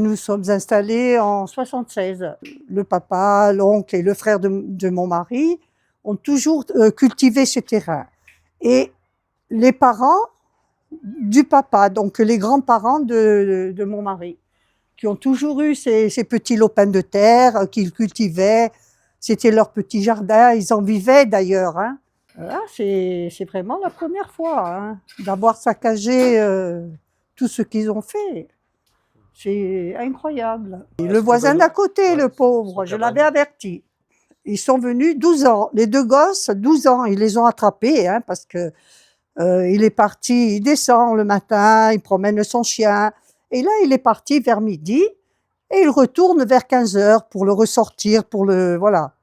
Nous sommes installés en 76. Le papa, l'oncle et le frère de mon mari ont toujours cultivé ce terrain. Et les parents du papa, donc les grands-parents de mon mari, qui ont toujours eu ces petits lopins de terre qu'ils cultivaient. C'était leur petit jardin, ils en vivaient d'ailleurs. Hein. Là, c'est vraiment la première fois hein, d'avoir saccagé tout ce qu'ils ont fait. C'est incroyable. Et le voisin d'à côté, le pauvre, je l'avais averti. Ils sont venus 12 ans, les deux gosses, 12 ans, ils les ont attrapés, hein, parce que il est parti, il descend le matin, il promène son chien, et là il est parti vers midi, et il retourne vers 15 heures pour le ressortir, pour le, voilà.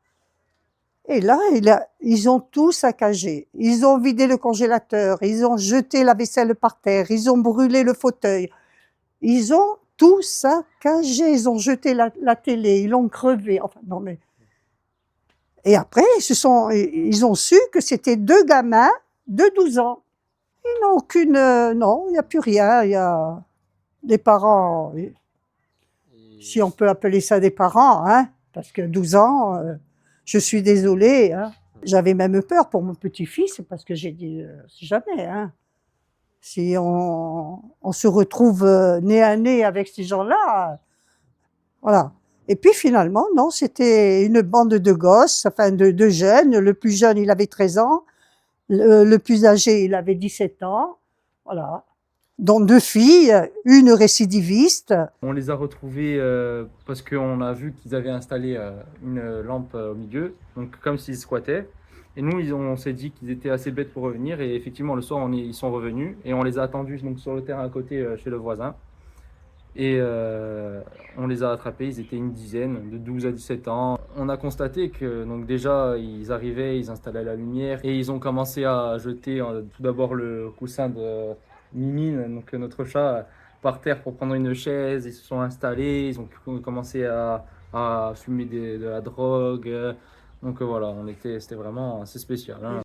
Et là, ils ont tout saccagé. Ils ont vidé le congélateur, ils ont jeté la vaisselle par terre, ils ont brûlé le fauteuil. Ils ont tout saccagé, ils ont jeté la télé, ils l'ont crevé. Enfin, non mais. Et après, ils ont su que c'était deux gamins de 12 ans. Ils n'ont aucune. Non, il n'y a plus rien. Il y a des parents, si on peut appeler ça des parents, hein, parce que 12 ans, je suis désolée. Hein. J'avais même peur pour mon petit-fils, parce que j'ai dit, jamais. Hein. Si on se retrouve nez à nez avec ces gens-là, voilà. Et puis finalement, non, c'était une bande de gosses, enfin de jeunes. Le plus jeune, il avait 13 ans. Le plus âgé, il avait 17 ans. Voilà. Dont deux filles, une récidiviste. On les a retrouvés parce qu'on a vu qu'ils avaient installé une lampe au milieu, donc comme s'ils squattaient. Et nous, on s'est dit qu'ils étaient assez bêtes pour revenir. Et effectivement, le soir, ils sont revenus et on les a attendus donc, sur le terrain à côté chez le voisin. Et on les a attrapés, ils étaient une dizaine, de 12 à 17 ans. On a constaté que donc déjà, ils arrivaient, ils installaient la lumière et ils ont commencé à jeter tout d'abord le coussin de Mimine, donc notre chat, par terre pour prendre une chaise. Ils se sont installés, ils ont commencé à fumer de la drogue. Donc voilà, c'était vraiment assez spécial. Hein.